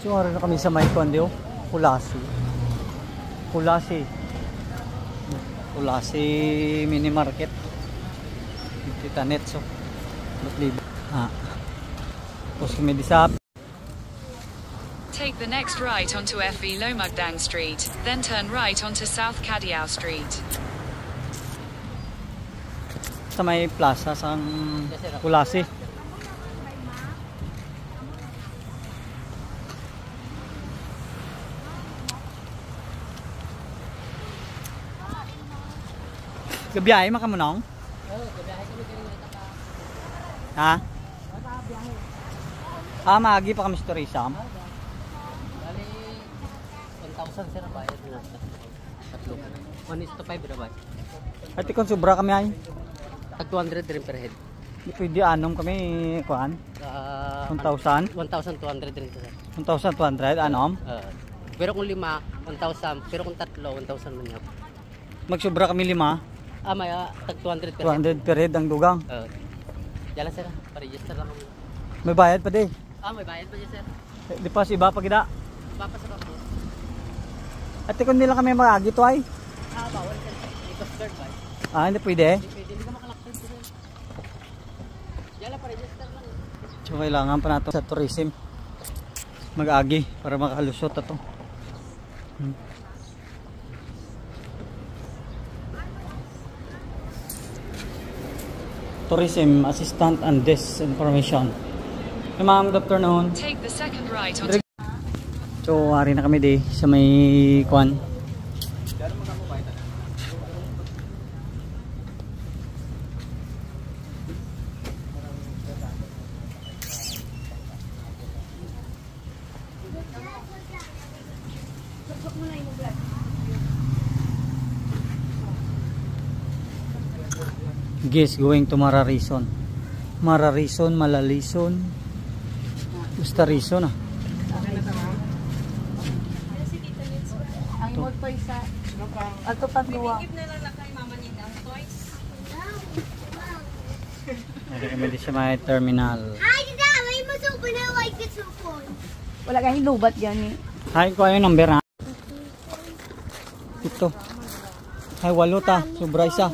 So, araw na kami sa may Condio, Kulasi. Kulasi mini market. Kita net so. Tapos kami di sa Take the next right onto FV Lomagdang Street, then turn right onto South Cadiao Street. sa may plaza sa Kulasi. Gabiyahe makamunong? Oo, gabiyahe kami kanina taka. Ha? Gabiyahe. Maagi pa kami sa tourism. Bali 1,000 sir bayad na. Tatlo. 1:5 na ba? At ikon sobra kami ay. Tag 200 rin per head. Di pwede anom kami kuan. 1,000? 1,200 rin sir. 1,200 anom? Pero kung 5, 1,000. Pero kung 3, 1,000 man yun. Magsobra kami 5. May tag 200 per head. 200 per head ang dugang. Diyan sir, pa-register lang kami. May bayad pa di. May bayad pa dyan sir. Di pa si iba pa gida. Papasarap po. At ikon nila kami mag-agi to ay. Bawal sir. Coast guard ba? Hindi pwede. Hindi pwede. Hindi ka makalaksan sir. Diyan lang pa-register lang. So kailangan pa nato sa tourism mag-agi para makalusot ato. Tourism assistant and desk information. Hey ma'am, good afternoon. Take the second right onto So ari na kami di sa may kuan. Guys, going to Mararison. Mararison, Malalison. Basta Rison ah. Ang mod pa isa. Ato pa duwa. Ari kami di sa may terminal. Wala kang hilubat yan eh. Hay ko yung number ha. Ito. Hay 8 ta, sobra isa.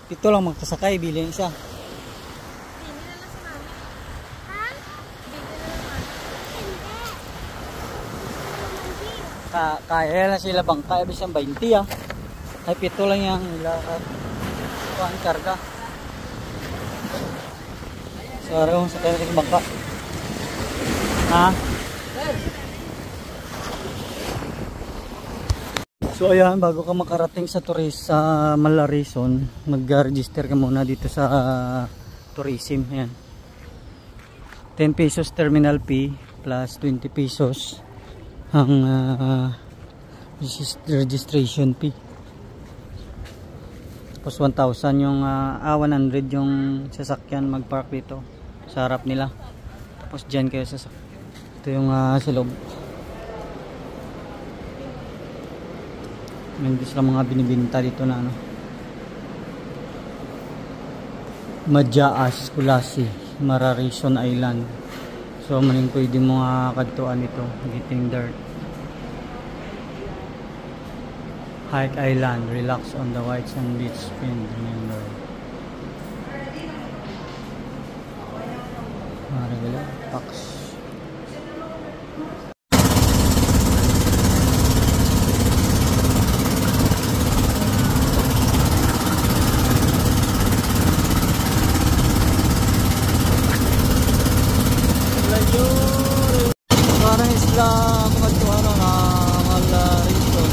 Ito lang magkasakay, bilhin isa. Kaya na sila bang kaya bisang 20 ah. Ay pito lang yung lakad. Kuhaan karga. So araw sa kaya ng bangka. Ha? So ayan, bago ka makarating sa sa Malarison, mag-register ka muna dito sa tourism. Ayan. 10 pesos terminal fee plus 20 pesos ang registration fee. Tapos 1,000 yung 100 yung sasakyan mag-park dito sa harap nila. Tapos dyan kayo sasakyan. Ito yung sa loob. Hindi sila mga binibinta dito na ano. Madjaas, Kulasi, Mararison Island. So maning pwede mo kadtuan ito, getting dirt. Hike Island, relax on the white sand beach, spin, remember. Maragala, Pax. Parang Islam magtuhan ng Malarison.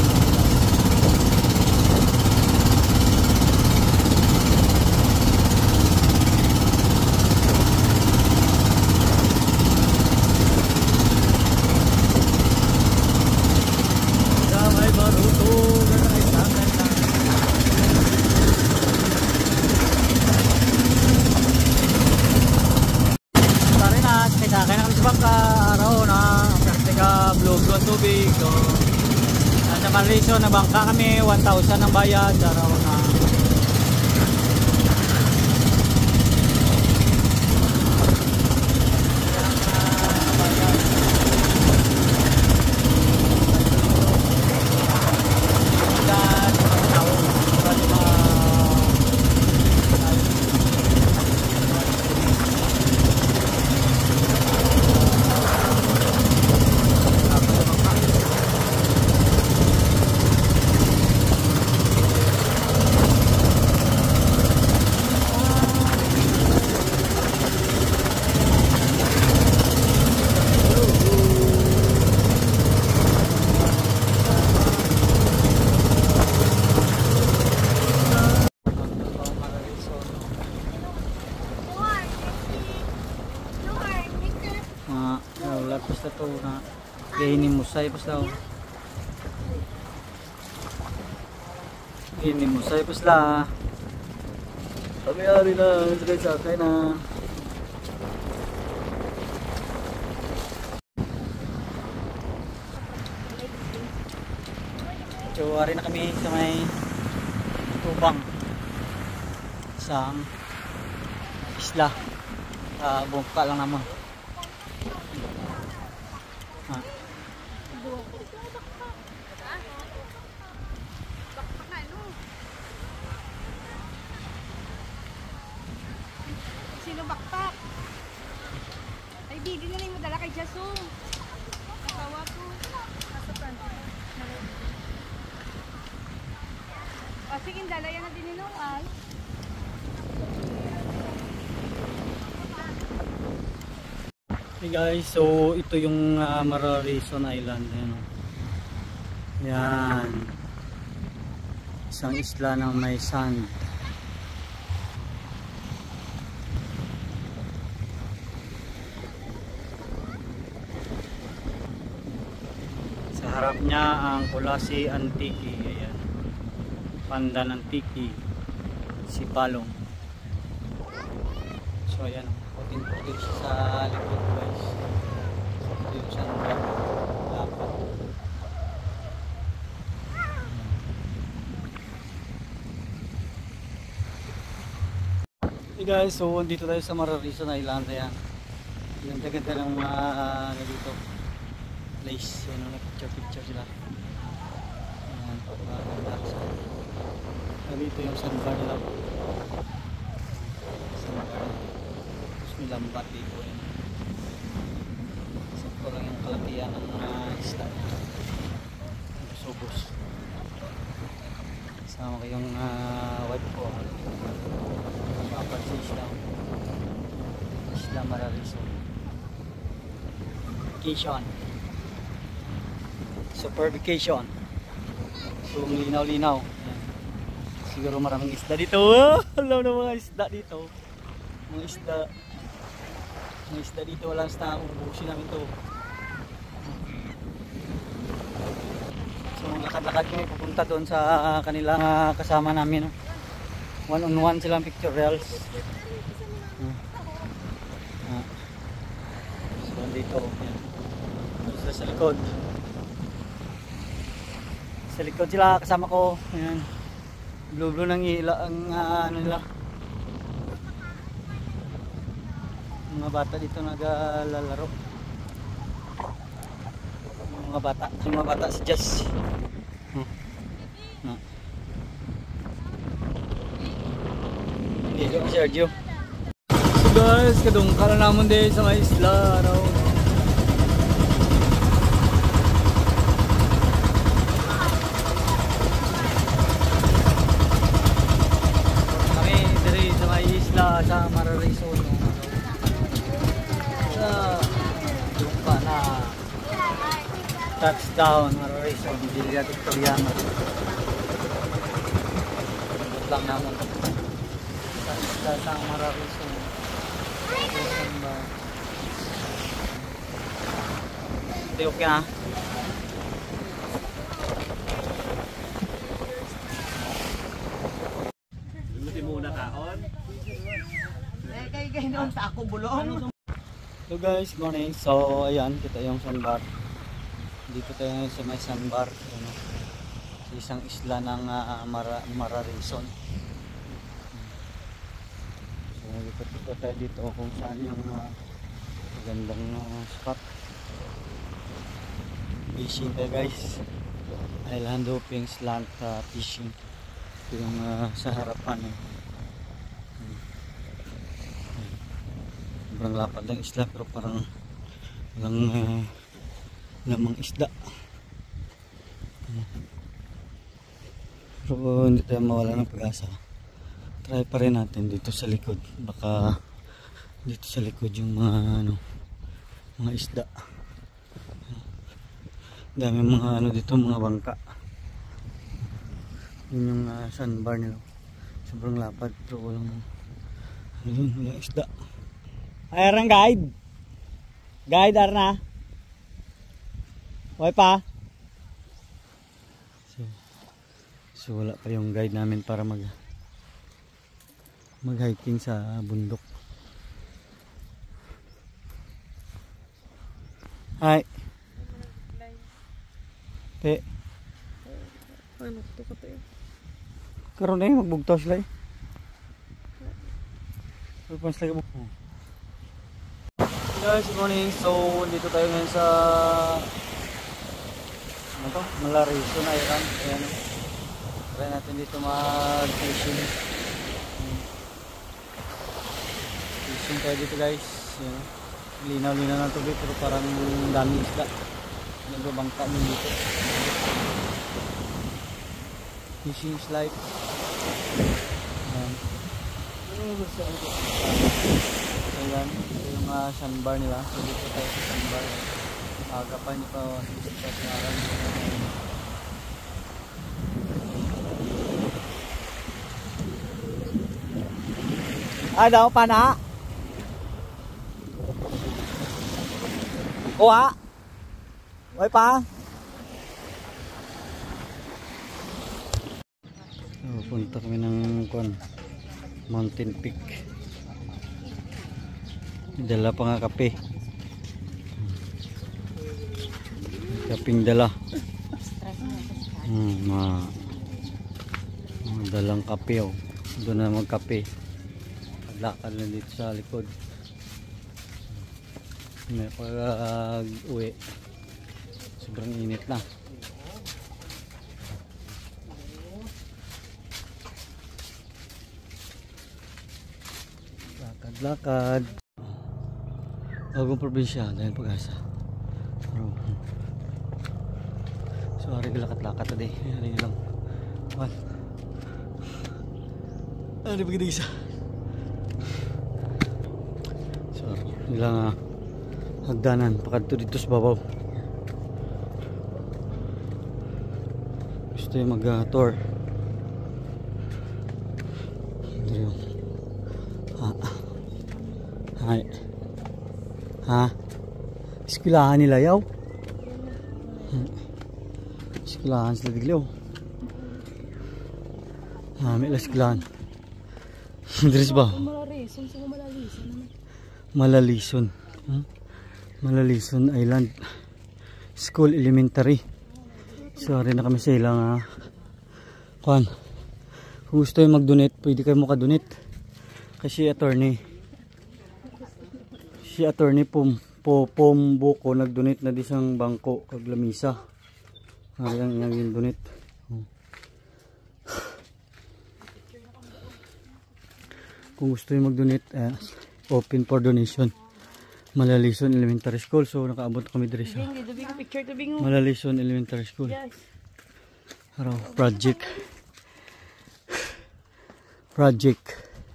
Damay baruto ganay sanay lang. Tari na, kaya na kami sa bangka araw na vlog ng tubig. So, sa Mararison na bangka kami 1,000 ang bayad araw na. Basta to na kainin mo say basta. Kainin mo say basta. Sabi na, sakay na. So, ari na kami sa may tubang. Isang isla. Bungka lang naman. Sino bakpak? Ay, bibi na lang mo dala kay Jaso. Nakawa ko. Nasa front. O, sige, dala yan na din ninong ay. Hey guys, so ito yung Mararison Island. Ayan, oh. Yan. Isang isla na may sand. Sa harap niya ang Kulasi Antique. Ayan. Pandan Antique. Si Palong. So ayan, puting-puting siya sa likod guys. Ito yung sandbar. Dapat. Hey guys, so dito tayo sa Mararison Island. Ayan. Yung ganda ng mga dito place. Yan, nag-picture sila. Ayan, maganda siya. Dito yung sandbar nila. Sandbar. Tapos may lambat dito. Ayan. Sakto lang yung kalakihan ng mga isla. Subos. Kasama ko yung wife ko. Apat sa isla. Isla Mararison. Vacation. Super vacation. So linaw-linaw. Siguro maraming isda dito. Alam na mga isda dito. Mga isda dito. Walang isda. Ubusin namin to. So lakad-lakad kami pupunta doon sa kanilang kasama namin. One-on-one silang pictorials. So dito. Sa likod. Sa likod sila kasama ko. Ayan. Blue ng ila ang ano nila. Mga bata dito naglalaro. Mga bata si Jess. Dito si Sergio. So guys, kadungkal na naman din sa mga isla. Sa Mararison sa Dumpa na touchdown Mararison Villa Victoriana lang naman sa Mararison hindi okay na So guys, good morning. So ayan, kita yung sandbar. Dito tayo sa may sandbar, ano, sa isang isla ng Mararison. So ikot-ikot tayo dito kung saan yung magandang spot. Fishing tayo guys. Island hopping slant fishing. Ito yung sa harapan. Sobrang lapad ng isla pero parang walang lamang isda. Pero hindi tayo mawala ng pag-asa. Try pa rin natin dito sa likod. Baka dito sa likod yung mga isda. Dami mga dito, mga bangka. Yun yung sandbar nila. Sobrang lapad pero walang isda. Ayan guide. Guide Arna. Okay pa? So wala pa yung guide namin para mag-hiking sa bundok. Hi. Te. Ano to ka to? Karon na magbugtaw sila eh. Pagpans lagi mo. Guys, good morning. So, dito tayo ngayon sa ano to? Malarizo na Iran. Ayan. Try natin dito mag-fishing. Fishing tayo dito guys. Ayan. Linaw-linaw ng tubig pero parang dami isda. Nagbabangka din dito. Fishing is life. Ayan. Ayan, ito yung sandbar nila. So dito tayo sa sandbar. Aga pa, hindi pa sisita sa aran. Daw pa na? Kuha? Okay pa? So, punta kami ng Mountain Peak. Dala pa nga kape. Kaping dala. Dalang kape oh. Doon na magkape. Lakad na dito sa likod. May pag-uwi. Sobrang init na. Lakad. Bagong probinsya dahil Pag-asa. So hari lakat-lakat tadi. Hari lang. Wan. Ano begini isa? So ilang hagdanan pakadto dito sa babaw. Gusto yung mag-tour. Hi. Ha? Eskwelahan nila yaw. Eskwelahan sila diglaw. May eskwelahan. Dres ba? Malalison, sino malalison naman? Malalison. Malalison Island School Elementary. Sorry na kami sa ilang kung gusto yung mag-donate, pwede kayo makadonate. Kasi si attorney Pombuko nag-donate na disang bangko kag lamisa. Ari ang iyang donate. Kung gusto niyo mag-donate, open for donation. Malalison Elementary School. So nakaabot kami diri sa Malalison Elementary School. Araw project.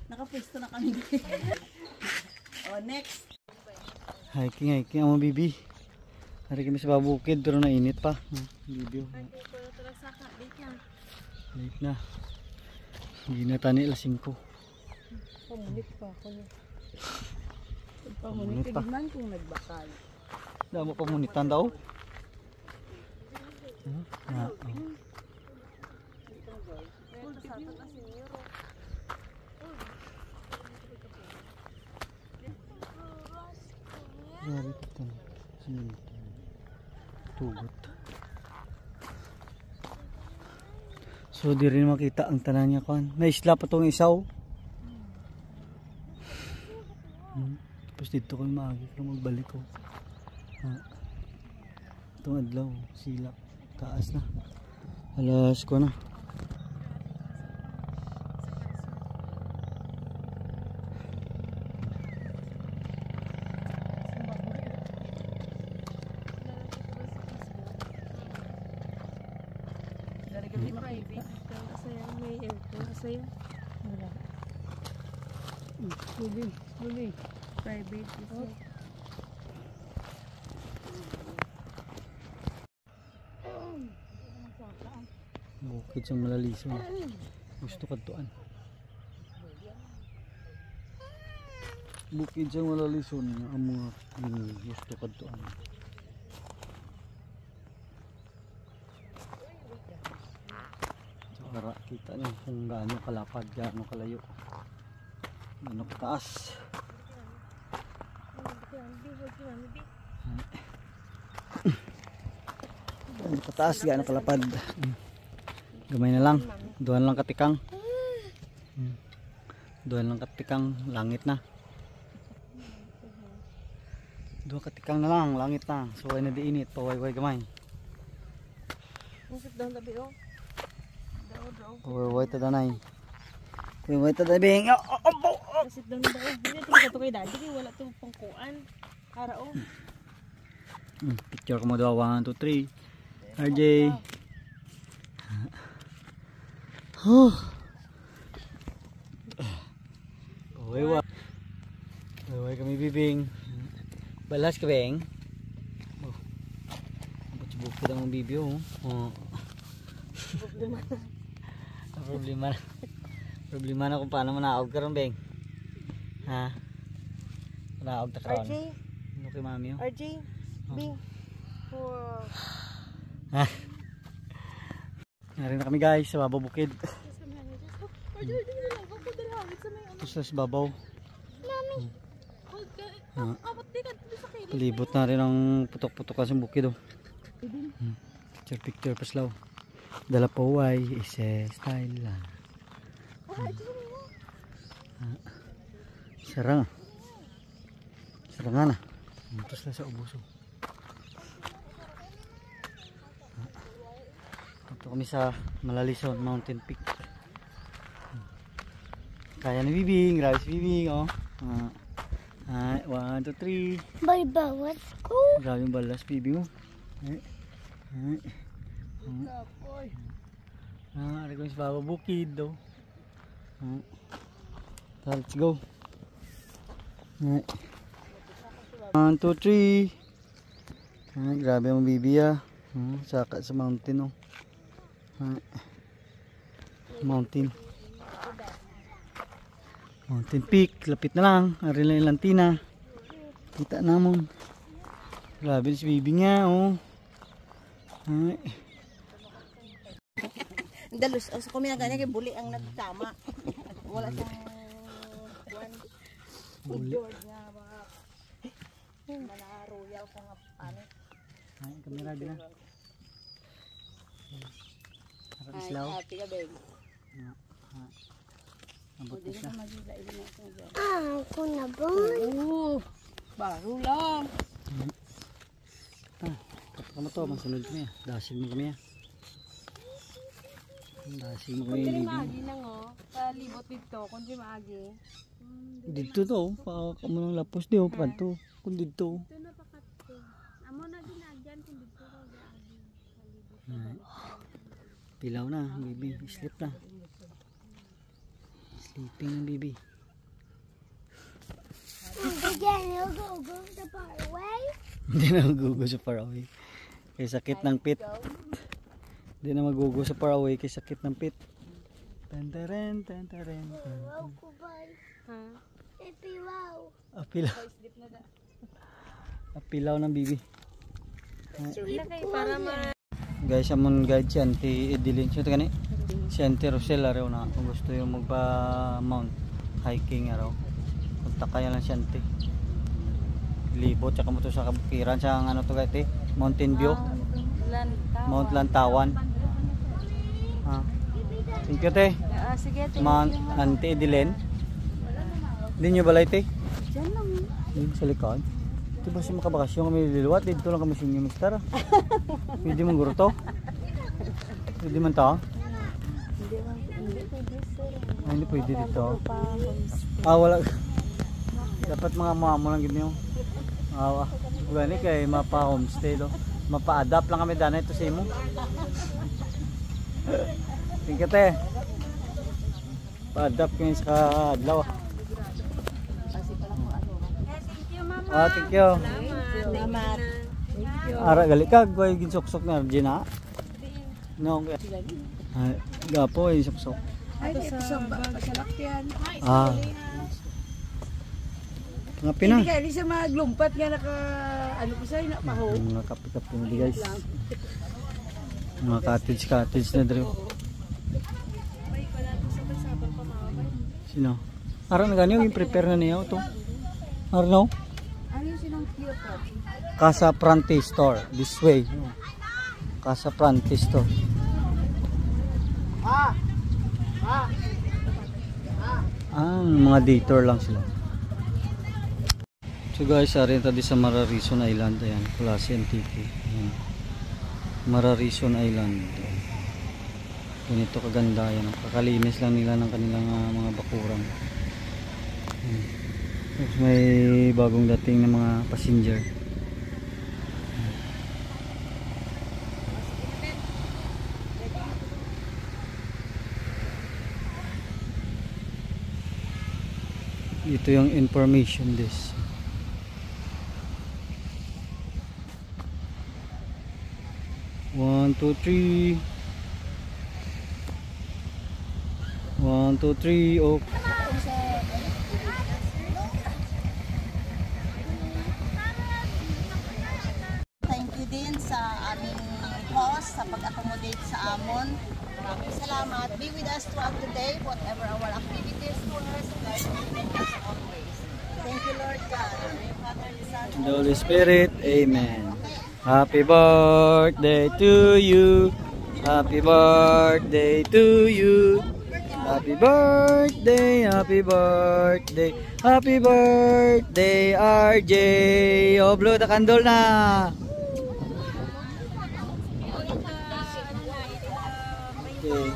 Nakapesto na kami. Oh, next. Hiking ang mga bibi. Hari kami sa babukid pero nainit pa. Video. Late na. Hindi na tani alas 5. Pamunit pa ako. Pamunit pa. Tignan kung nagbakal. Damo pamunitan daw. Grabe ito. Tugot. So di rin makita ang tanan niya kan. May isla pa tong isaw. Tapos dito ko maagi para magbalik ko. Itong adlaw, silak. Taas na. Alas ko na. Huli. Private. Bukid sa Malalison. Gusto kadtuan. Bukid sa Malalison ang mga gusto kadtuan. Para kita nyo kung gaano kalapad, gaano kalayo, gaano kataas. Gaano kataas, gaano kalapad. Gamay na lang. Duhan lang katikang. Duhan lang katikang, langit na. Duha katikang na lang, langit na. So ay nadiinit, paway-way gamay. Masuk daw tabi oh. Paway-way tadanay. Paway-way tadabing. Masuk daw daw. Hindi tingin ka to kay daddy, wala to pangkuan. Para oh. Picture ko mo daw, 1, 2, 3. RJ. Paway-way. Paway kami bibing. Balas ka beng. Bukod ang bibi oh. Problema na kung paano manaog ka ron beng. Ha? Manaog ta karon. RJ. Ano kay mami oh? RJ. Bing. Ha? Narin na kami guys sa babaw bukid. Ito sa babaw. Palibot na rin ang putok-putokan sa bukid oh. Picture pa slaw. Dala pa huway isa style lang. Sarang. Sarangan na. Terus lang sa ubuso. Ito kami sa Malalison Mountain Peak. Kaya na bibing, grabe si bibing oh. 1, 2, 3. May bawat ko. Grabe yung balas bibing oh. Ari ko sa baba bukid daw. Let's go. 1, 2, 3. Grabe ang bibi ah. Saka sa mountain oh. Mountain peak, lapit na lang. Ari lang yung lantina. Kita namon. Grabe si bibi nga oh. Dalos sa kami nga kay buli ang nagtama. Wala siyang George nga mga royal ko nga paano. Ay, kamera din na. Harap islaw. Happy ka babe. Ambot na siya. Ako na ba? Baro lang. Kapag mo to, masunod kami. Dasig mo kami. Dasig mo kami. Kundi maagi nang oh. Palibot dito, kundi maagi. Dito to, pa mo ng lapos di oh, panto. Kung dito. Ito na pakato. Amo na ginagyan kung dito ko gaagi. Pilaw na, baby. Sleep na. Sleeping na, baby. Again, you'll go the far away. Hindi na magugo sa far away. Kay sakit ng pit. Hindi na magugo sa far away kay sakit ng pit. Tantaren, tantaren. Wow, kubay. Wow. Apilaw. Apilaw ng bibi. Para ma Guys, amon guide si Auntie Edeline. Siya ito gani? Si Auntie Rosel araw na. Kung gusto yung magpa-mount hiking araw. Punta kaya lang si Auntie. Libot, tsaka mo to sa kabukiran. Sa ano to guys, Mountain View. Mount Lantawan. Thank you, te. sige, Mount Auntie Edeline. Hindi nyo balay, te? Diyan lang. Sa likod. Ito ba si makabakasyon kami liliwat? Dito lang kami sinyo, mister. Pwede mong guro to? Pwede man to? Hindi pwede dito. Wala. Dapat mga mamo lang gini yung. Gani kay mapa-homestay do. Mapa-adapt lang kami dana ito sa imo. Thank you, te. Pa-adapt kayo sa adlaw. Thank you. Salamat. Ara gali ka, goy ginsoksok na Gina. No, gapo ay soksok. Ay, sa lakyan. Nga pina. Hindi kaya sa maglumpat nga naka ano ko sa'yo na paho. Mga kapit-kapit guys. Mga cottage na dito. Sino? Araw na ganyan, yung prepare na niya ito. Araw? Ano yung silang cute po? Casa Prante Store. This way. Casa Prante Store. Mga detour lang sila. So guys, arin tadi sa Mararison Island. Ayan, Klase Antique. Ayan. Mararison Island. Ganito kaganda yan. Kakalinis lang nila ng kanilang mga bakuran. Tapos may bagong dating ng mga passenger. Ito yung information desk. One, two, three. 1, 2, 3. Oh. Thank you din sa aming host sa pag-accommodate sa amon. Maraming salamat. Be with us throughout the day, whatever our activities, tours, guys, us always. Thank you, Lord God. Father, the Son, The Holy Spirit. Amen. Happy birthday to you. Happy birthday to you. Happy birthday, happy birthday, happy birthday, RJ. Oh, blow the candle na. Okay.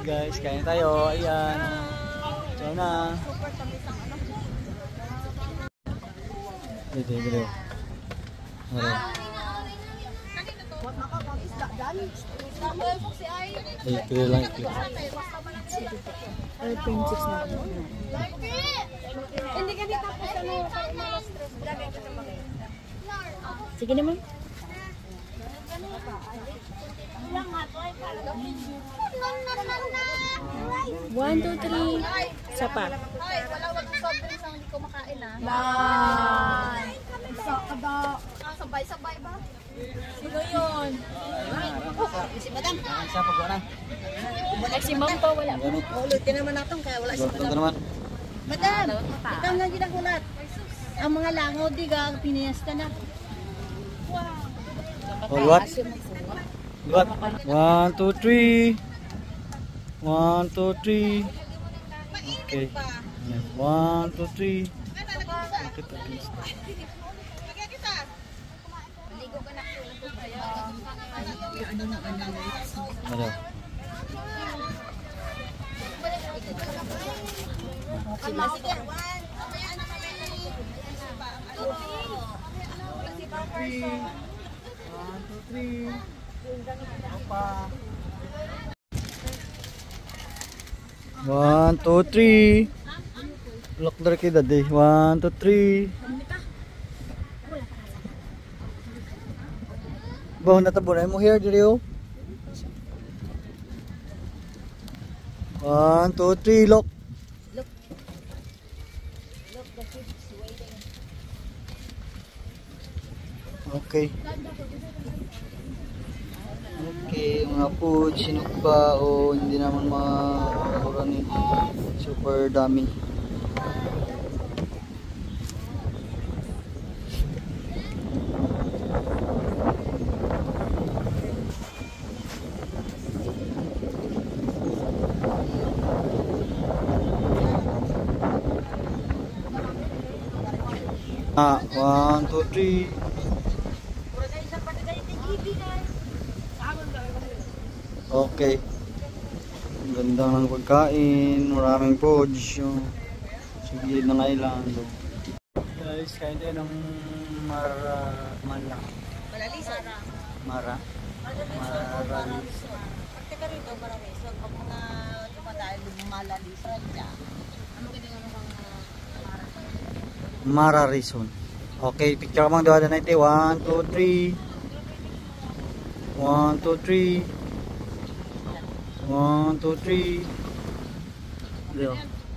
Guys, kain tayo. Ayan. Ciao na. Dito, dito. Clear lang, clear. Hindi ka dito tapos ano, sige naman. One, two, three. Isa pa. wala wag soft drinks ang hindi ko makain ah. Sabay-sabay ba? Sino yun? Si Madam. Siya pag wala. Ay, si Ma'am po, wala. Ulitin naman natin kaya wala si Ito Madam. naman. Madam, ikaw nga ginagulat. Ang mga langaw diga piniyesta na. All what? What? 1, 2, 3. 1, 2, 3. Okay. 1, 2, 3. Ano? Sige. 1, 2, 3. Look dari kita deh. 1, 2, 3. Bawang natabunay mo here diri oh. 1, 2, 3. Look. Okay. Okay, mga food, sinukba o hindi naman makakura ni super dami. Ah, 1, 2, 3. Okay. Ang ganda ng pagkain, maraming foods. Sa gilid ng island. Guys, kain tayo ng Mara. Teka rito, marami. So, pag mga dumadaan, lumalalisan siya. Ano ginagawa ng Mararison. Okay, picture ka mang doon na ito. 1, 2, 3. 1, 2, 3. 1, 2, 3.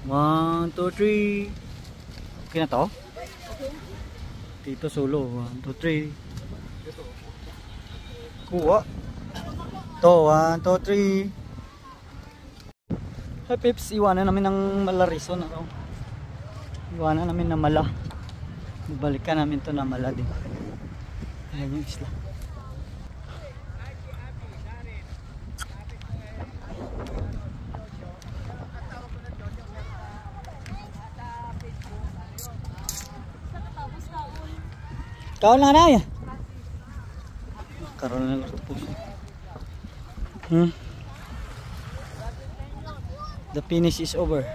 1, 2, 3. Okay na to? Dito solo. 1, 2, 3. Kuha. To, 1, 2, 3. Hey Pips, iwanan namin ng Malarison. Iwanan namin na Mala. Balikan namin to na Mala din. Ayan yung isla. Kaon na na yan. Karoon na lang ito po. The finish is over.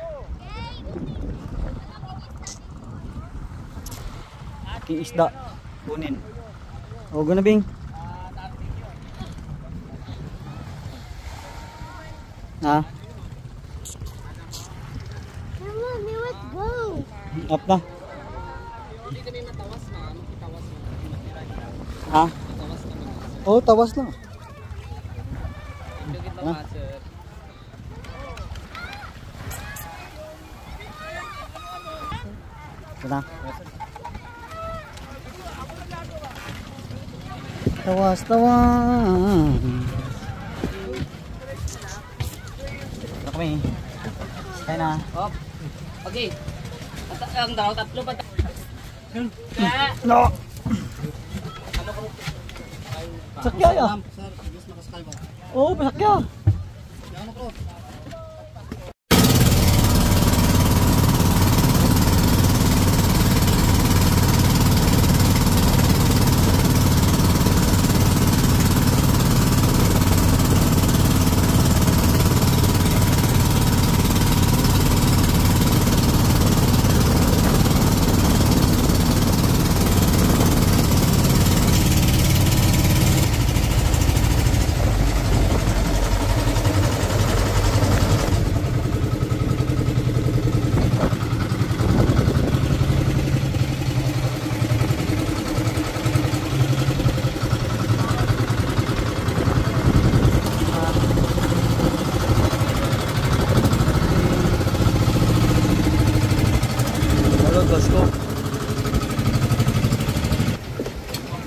Aking isda. Kunin. O, guna Bing. Ha? Let's go. Up na. Ha? Oh, tawas lang. Ha? Ito. Tawas, tawas. Ito kami. Kaya na. Oh. Okay. Ang daw tatlo pa. No. Sakya ya. Oh, sakya.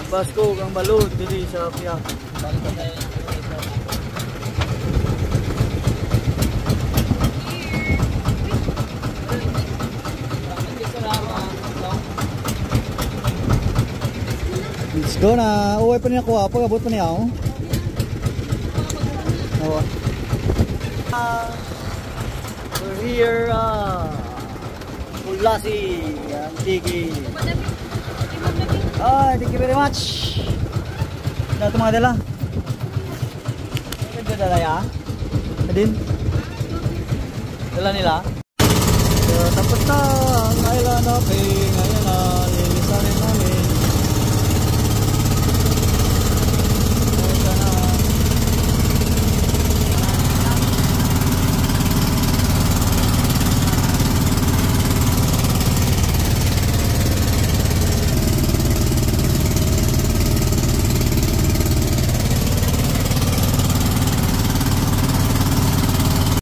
Basko ang balod dili sa piya. Let's go na. Uwi pa niya kuha. Pag-abot pa niya ako. Oh. We're here. Kulasi. Antiki. Thank you very much. Ito mga dala. Ito dala ya. Adin. Dala nila. So, tapos na ang island hopping. Ayan